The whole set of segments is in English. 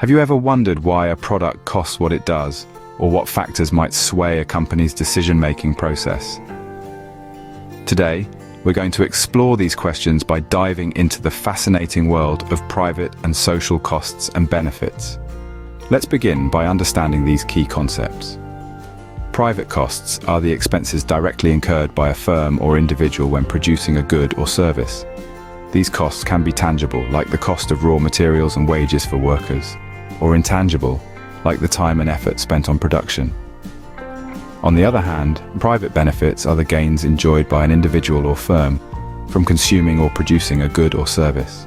Have you ever wondered why a product costs what it does, or what factors might sway a company's decision-making process? Today, we're going to explore these questions by diving into the fascinating world of private and social costs and benefits. Let's begin by understanding these key concepts. Private costs are the expenses directly incurred by a firm or individual when producing a good or service. These costs can be tangible, like the cost of raw materials and wages for workers, or intangible, like the time and effort spent on production. On the other hand, private benefits are the gains enjoyed by an individual or firm from consuming or producing a good or service.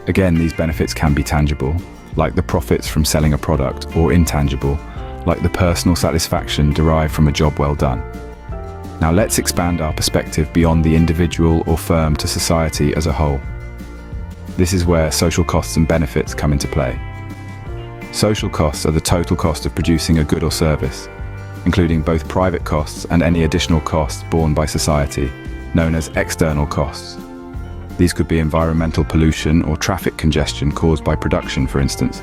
Again, these benefits can be tangible, like the profits from selling a product, or intangible, like the personal satisfaction derived from a job well done. Now let's expand our perspective beyond the individual or firm to society as a whole. This is where social costs and benefits come into play. Social costs are the total cost of producing a good or service, including both private costs and any additional costs borne by society, known as external costs. These could be environmental pollution or traffic congestion caused by production, for instance.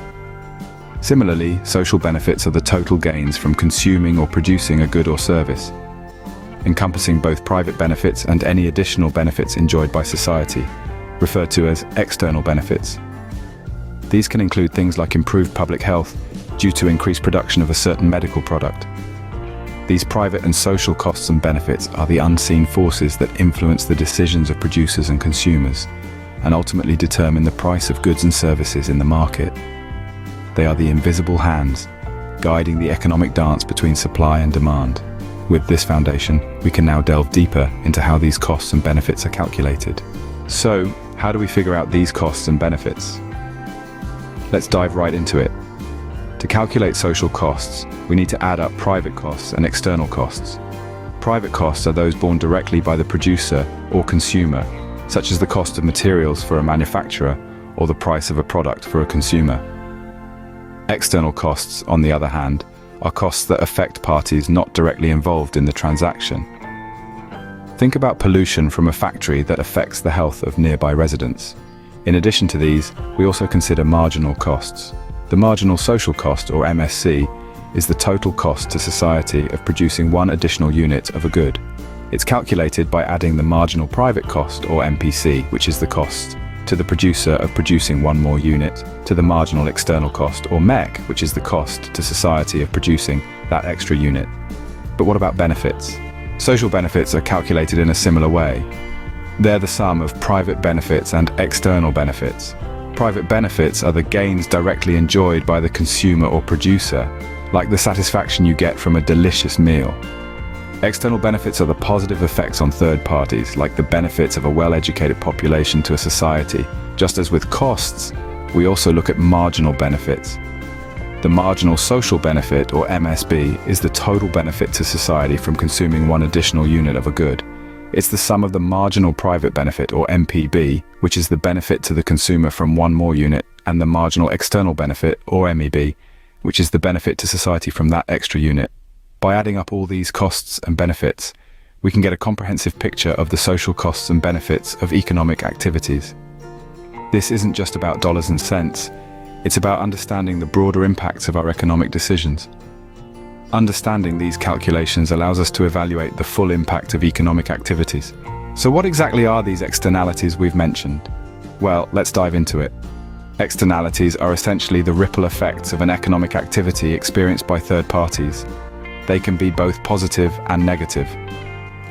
Similarly, social benefits are the total gains from consuming or producing a good or service, encompassing both private benefits and any additional benefits enjoyed by society, referred to as external benefits. These can include things like improved public health due to increased production of a certain medical product. These private and social costs and benefits are the unseen forces that influence the decisions of producers and consumers, and ultimately determine the price of goods and services in the market. They are the invisible hands, guiding the economic dance between supply and demand. With this foundation, we can now delve deeper into how these costs and benefits are calculated. So, how do we figure out these costs and benefits? Let's dive right into it. To calculate social costs, we need to add up private costs and external costs. Private costs are those borne directly by the producer or consumer, such as the cost of materials for a manufacturer or the price of a product for a consumer. External costs, on the other hand, are costs that affect parties not directly involved in the transaction. Think about pollution from a factory that affects the health of nearby residents. In addition to these, we also consider marginal costs. The marginal social cost, or MSC, is the total cost to society of producing one additional unit of a good. It's calculated by adding the marginal private cost, or MPC, which is the cost to the producer of producing one more unit, to the marginal external cost, or MEC, which is the cost to society of producing that extra unit. But what about benefits? Social benefits are calculated in a similar way. They're the sum of private benefits and external benefits. Private benefits are the gains directly enjoyed by the consumer or producer, like the satisfaction you get from a delicious meal. External benefits are the positive effects on third parties, like the benefits of a well-educated population to a society. Just as with costs, we also look at marginal benefits. The marginal social benefit, or MSB, is the total benefit to society from consuming one additional unit of a good. It's the sum of the marginal private benefit, or MPB, which is the benefit to the consumer from one more unit, and the marginal external benefit, or MEB, which is the benefit to society from that extra unit. By adding up all these costs and benefits, we can get a comprehensive picture of the social costs and benefits of economic activities. This isn't just about dollars and cents, it's about understanding the broader impacts of our economic decisions. Understanding these calculations allows us to evaluate the full impact of economic activities. So what exactly are these externalities we've mentioned? Well, let's dive into it. Externalities are essentially the ripple effects of an economic activity experienced by third parties. They can be both positive and negative.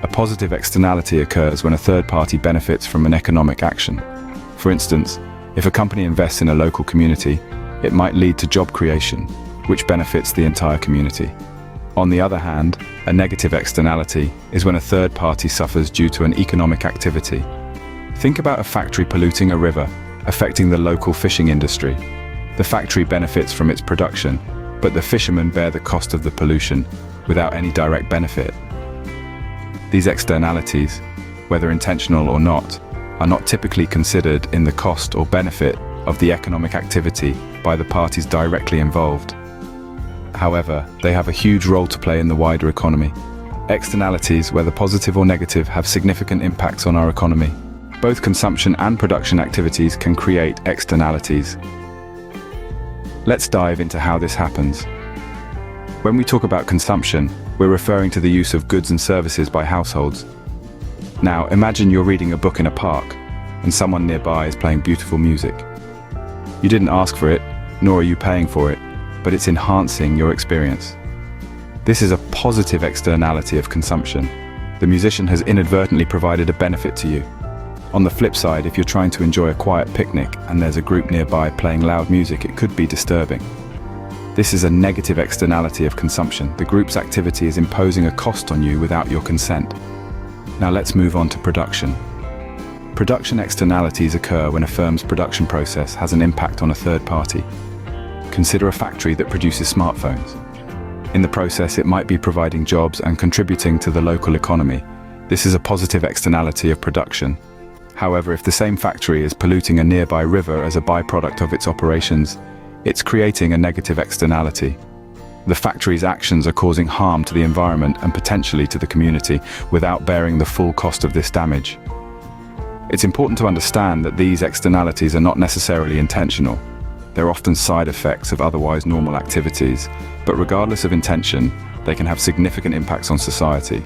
A positive externality occurs when a third party benefits from an economic action. For instance, if a company invests in a local community, it might lead to job creation, which benefits the entire community. On the other hand, a negative externality is when a third party suffers due to an economic activity. Think about a factory polluting a river, affecting the local fishing industry. The factory benefits from its production, but the fishermen bear the cost of the pollution without any direct benefit. These externalities, whether intentional or not, are not typically considered in the cost or benefit of the economic activity by the parties directly involved. However, they have a huge role to play in the wider economy. Externalities, whether positive or negative, have significant impacts on our economy. Both consumption and production activities can create externalities. Let's dive into how this happens. When we talk about consumption, we're referring to the use of goods and services by households. Now, imagine you're reading a book in a park, and someone nearby is playing beautiful music. You didn't ask for it, nor are you paying for it, but it's enhancing your experience. This is a positive externality of consumption. The musician has inadvertently provided a benefit to you. On the flip side, if you're trying to enjoy a quiet picnic and there's a group nearby playing loud music, it could be disturbing. This is a negative externality of consumption. The group's activity is imposing a cost on you without your consent. Now let's move on to production. Production externalities occur when a firm's production process has an impact on a third party. Consider a factory that produces smartphones. In the process, it might be providing jobs and contributing to the local economy. This is a positive externality of production. However, if the same factory is polluting a nearby river as a byproduct of its operations, it's creating a negative externality. The factory's actions are causing harm to the environment and potentially to the community without bearing the full cost of this damage. It's important to understand that these externalities are not necessarily intentional. They're often side effects of otherwise normal activities, but regardless of intention, they can have significant impacts on society.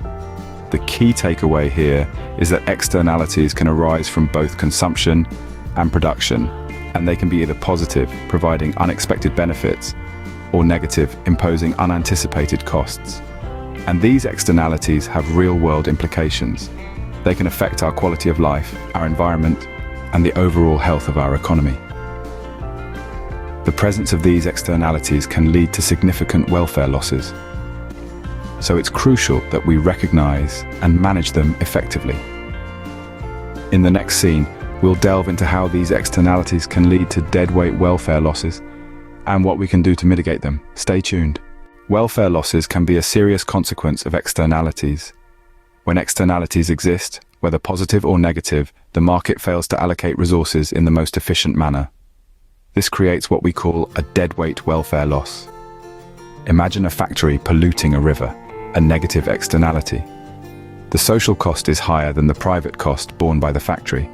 The key takeaway here is that externalities can arise from both consumption and production, and they can be either positive, providing unexpected benefits, or negative, imposing unanticipated costs. And these externalities have real-world implications. They can affect our quality of life, our environment, and the overall health of our economy. The presence of these externalities can lead to significant welfare losses. So it's crucial that we recognize and manage them effectively. In the next scene, we'll delve into how these externalities can lead to deadweight welfare losses and what we can do to mitigate them. Stay tuned. Welfare losses can be a serious consequence of externalities. When externalities exist, whether positive or negative, the market fails to allocate resources in the most efficient manner. This creates what we call a deadweight welfare loss. Imagine a factory polluting a river, a negative externality. The social cost is higher than the private cost borne by the factory.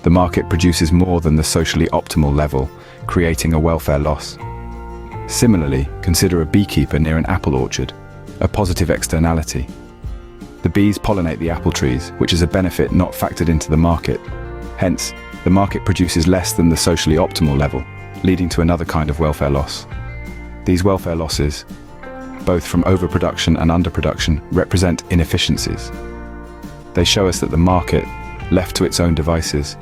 The market produces more than the socially optimal level, creating a welfare loss. Similarly, consider a beekeeper near an apple orchard, a positive externality. The bees pollinate the apple trees, which is a benefit not factored into the market. Hence, the market produces less than the socially optimal level, leading to another kind of welfare loss. These welfare losses, both from overproduction and underproduction, represent inefficiencies. They show us that the market, left to its own devices,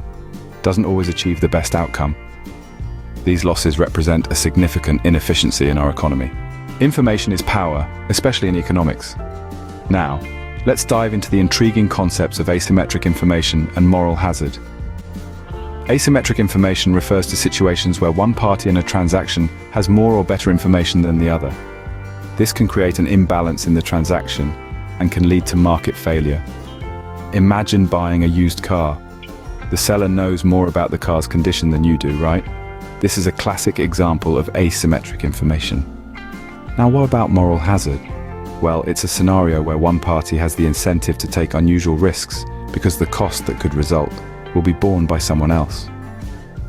doesn't always achieve the best outcome. These losses represent a significant inefficiency in our economy. Information is power, especially in economics. Now, let's dive into the intriguing concepts of asymmetric information and moral hazard. Asymmetric information refers to situations where one party in a transaction has more or better information than the other. This can create an imbalance in the transaction and can lead to market failure. Imagine buying a used car. The seller knows more about the car's condition than you do, right? This is a classic example of asymmetric information. Now, what about moral hazard? Well, it's a scenario where one party has the incentive to take unusual risks because the cost that could result will be borne by someone else.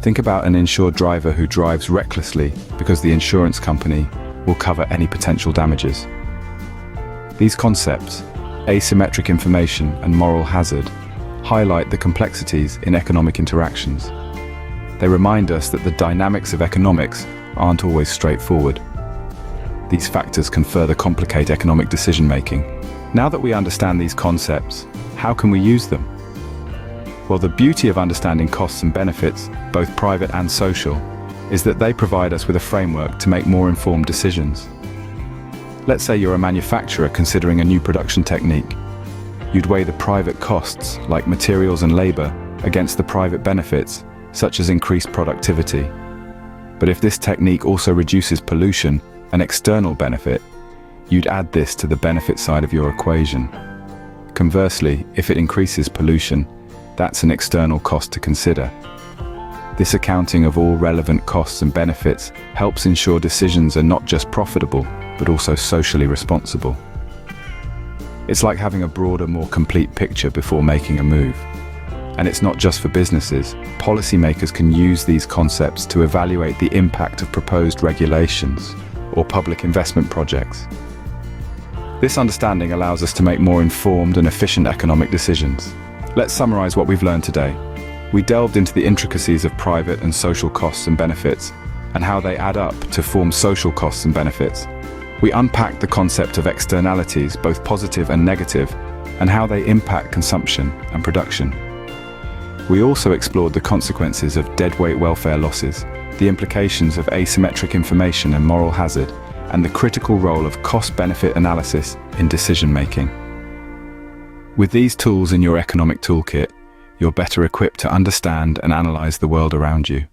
Think about an insured driver who drives recklessly because the insurance company will cover any potential damages. These concepts, asymmetric information and moral hazard, highlight the complexities in economic interactions. They remind us that the dynamics of economics aren't always straightforward. These factors can further complicate economic decision-making. Now that we understand these concepts, how can we use them? Well, the beauty of understanding costs and benefits, both private and social, is that they provide us with a framework to make more informed decisions. Let's say you're a manufacturer considering a new production technique. You'd weigh the private costs, like materials and labor, against the private benefits, such as increased productivity. But if this technique also reduces pollution, an external benefit, you'd add this to the benefit side of your equation. Conversely, if it increases pollution, that's an external cost to consider. This accounting of all relevant costs and benefits helps ensure decisions are not just profitable, but also socially responsible. It's like having a broader, more complete picture before making a move. And it's not just for businesses. Policymakers can use these concepts to evaluate the impact of proposed regulations or public investment projects. This understanding allows us to make more informed and efficient economic decisions. Let's summarize what we've learned today. We delved into the intricacies of private and social costs and benefits, and how they add up to form social costs and benefits. We unpacked the concept of externalities, both positive and negative, and how they impact consumption and production. We also explored the consequences of deadweight welfare losses, the implications of asymmetric information and moral hazard, and the critical role of cost-benefit analysis in decision-making. With these tools in your economic toolkit, you're better equipped to understand and analyze the world around you.